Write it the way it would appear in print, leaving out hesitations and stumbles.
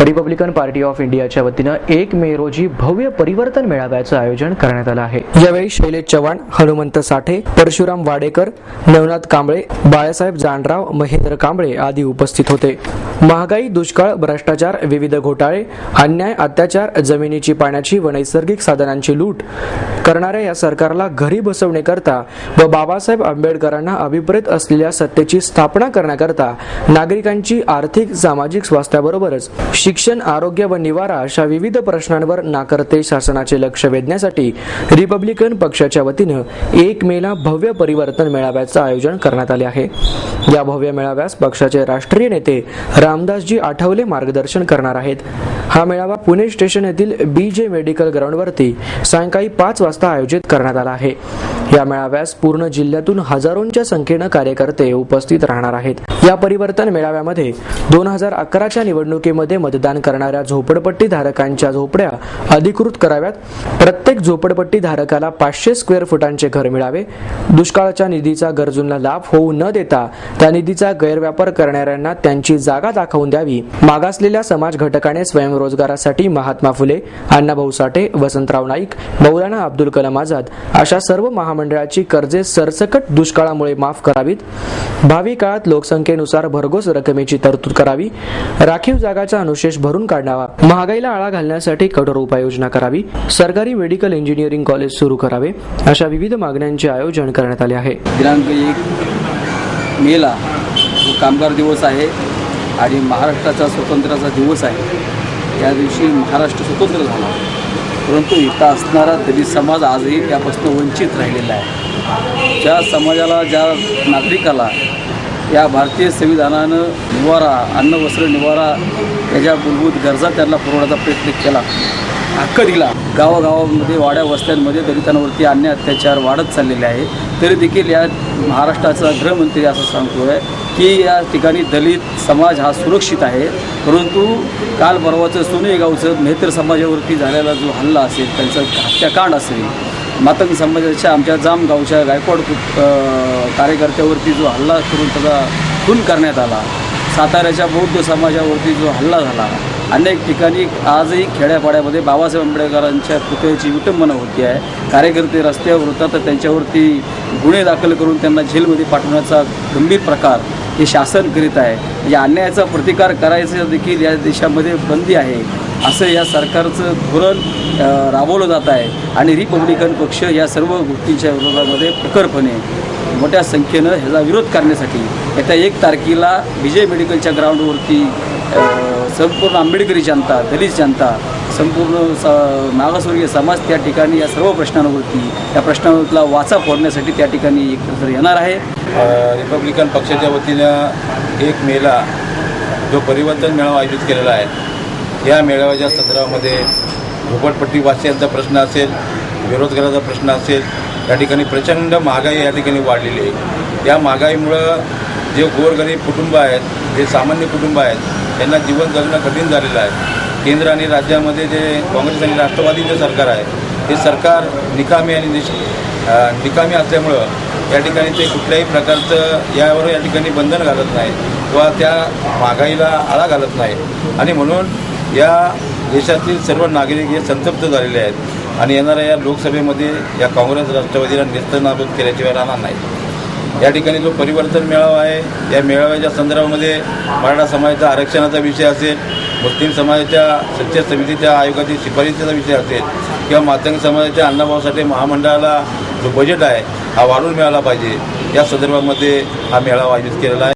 Republican party of इंडियाच्या वतीनं 1 मे रोजी भव्य परिवर्तन मेळाव्याचं आयोजन करण्यात आलं आहे। यावेळी शैलेश चव्हाण, हनुमंत साठे, परशुराम वाडेकर, नवनाथ कांबळे, बाळासाहेब जानराव, महेंद्र कांबळे आदी उपस्थित होते। महागाई, दुष्काळ, भ्रष्टाचार, विविध घोटाळे, अन्याय, अत्याचार, जमिनीची, पाण्याची व नैसर्गिक साधनांची लूट करणाऱ्या या सरकारला घरी बसवण्याकरता व बाबासाहेब आंबेडकरांना अभिप्रेत असलेल्या सत्तेची स्थापना करण्याकरता नागरिकांची आर्थिक, सामाजिक स्वास्थ्याबरोबरच शिक्षण, आरोग्य व निवारा अशा विविध प्रश्नांवर नाकर्ते शासनाचे लक्ष वेधण्यासाठी रिपब्लिकन पक्षाच्या वतीनं 1 मेला भव्य परिवर्तन मेळाव्याचं आयोजन करण्यात आले आहे। या भव्य मेळाव्यास पक्षाचे राष्ट्रीय नेते रामदासजी आठवले मार्गदर्शन करणार आहेत। हा मेळावा पुणे स्टेशन येथील BJ मेडिकल ग्राउंडवरती सायंकाळी 5 वाजता आयोजित करण्यात आला आहे। या मेळाव्यास पूर्ण जिल्ह्यातून हजारोंच्या संख्येने कार्यकर्ते उपस्थित राहणार आहेत। या परिवर्तन मेळाव्यामध्ये 2011च्या निवडणुकीमध्ये मतदान करणाऱ्या झोपडपट्टी धारकांच्या झोपड्या अधिकृत कराव्यात, प्रत्येक झोपडपट्टी धारकाला 500 स्क्वेअर फुटांचे घर मिळावे, दुष्काळाच्या निधीचा गरजूंना लाभ होऊ न देता त्या निधीचा गैरव्यापार करणाऱ्यांना त्यांची जागा दाखवून द्यावी, मागासलेल्या समाज घटकाने स्वयंरोजगारासाठी महात्मा फुले, अण्णाभाऊ साठे, वसंतराव नाईक, मौलाना अब्दुल कलाम आझाद अशा सर्व महामंडळाची कर्जे सरसकट दुष्काळामुळे माफ करावीत, भावी काळात लोकसंख्येनुसार भरघोस रकमेची तरतूद करावी, राखीव जागाचा अनुशेष भरून काढावा, महागाईला आळा घालण्यासाठी कठोर उपाययोजना करावी, सरकारी मेडिकल इंजिनिअरिंग कॉलेज सुरू करावे अशा विविध मागण्यांचे आयोजन करण्यात आले आहे। दिनांक 1 मेला कामगार दिवस आहे आणि महाराष्ट्राचा स्वातंत्र्याचा दिवस आहे। या दिवशी महाराष्ट्र स्वतंत्र झाला, परंतु इथं असणारा दलित समाज आजही त्यापासून वंचित राहिलेला आहे। ज्या समाजाला, ज्या नागरिकाला या भारतीय संविधानानं निवारा, अन्न, वस्त्र, निवारा याच्या मूलभूत गरजा त्यांना पुरवण्याचा प्रयत्न केला, हक्क दिला, गावागावांमध्ये, वाड्या वस्त्यांमध्ये दलितांवरती अन्याय अत्याचार वाढत चाललेले आहे, तरी देखील या महाराष्ट्राचा गृहमंत्री असं सांगतोय की या ठिकाणी दलित समाज हा सुरक्षित आहे। परंतु काल परवाचं सोने गावचं मेहतर समाजावरती झालेला जो हल्ला असेल, त्यांचं हत्याकांड असेल, मातंग समाजाच्या आमच्या जामगावच्या गायकवाड कार्यकर्त्यावरती जो हल्ला करून त्याचा खून करण्यात आला, साताऱ्याच्या बौद्ध समाजावरती जो हल्ला झाला, अनेक ठिकाणी आजही खेड्यापाड्यामध्ये बाबासाहेब आंबेडकरांच्या पुतळ्याची विटंबना होती आहे। कार्यकर्ते रस्त्यावर होतात तर त्यांच्यावरती गुन्हे दाखल करून त्यांना जेलमध्ये पाठवण्याचा गंभीर प्रकार हे शासन करीत आहे। या अन्यायाचा प्रतिकार करायचं देखील या देशामध्ये बंदी आहे असं या सरकारचं धोरण राबवलं जात आहे आणि रिपब्लिकन पक्ष या सर्व गोष्टींच्या विरोधामध्ये प्रखरपणे मोठ्या संख्येनं ह्याचा विरोध करण्यासाठी येत्या 1 तारखेला BJ मेडिकलच्या ग्राउंडवरती संपूर्ण आंबेडकरी जनता, दलित जनता, संपूर्ण मागासवर्गीय समाज त्या ठिकाणी या सर्व प्रश्नांवरती, या प्रश्नांवरला वाचा फोडण्यासाठी त्या ठिकाणी एकत्र येणार आहे। रिपब्लिकन पक्षाच्या वतीनं 1 मेला जो परिवर्तन मेळावा आयोजित केलेला आहे, या मेळाव्याच्या संदर्भामध्ये झोपडपट्टीवासियांचा प्रश्न असेल, बेरोजगाराचा प्रश्न असेल, या ठिकाणी प्रचंड महागाई या ठिकाणी वाढलेली आहे। या महागाईमुळं जे गोरगरीब कुटुंब आहेत, जे सामान्य कुटुंब आहेत, त्यांना जीवन जगणं कठीण झालेलं आहे। केंद्र आणि राज्यामध्ये जे काँग्रेस आणि राष्ट्रवादीचं सरकार आहे, ते सरकार निकामी असल्यामुळं या ठिकाणी ते कुठल्याही प्रकारचं यावर या ठिकाणी बंधन घालत नाही किंवा त्या महागाईला आळा घालत नाही आणि म्हणून या देशातील सर्व नागरिक हे संतप्त झालेले आहेत आणि येणाऱ्या या लोकसभेमध्ये या काँग्रेस राष्ट्रवादीला नेस्तनाबूत केल्याशिवाय राहणार नाही। या ठिकाणी जो परिवर्तन मेळावा आहे, या मेळाव्याच्या संदर्भामध्ये मराठा समाजाच्या आरक्षणाचा विषय असेल, मुस्लिम समाजाच्या सच्चर समितीच्या आयोगाची शिफारशीचा विषय असेल किंवा मातंग समाजाच्या अण्णाभाऊ साठे महामंडळाला जो बजेट आहे हा वाढवून मिळाला पाहिजे, या संदर्भामध्ये हा मेळावा आयोजित केलेला आहे।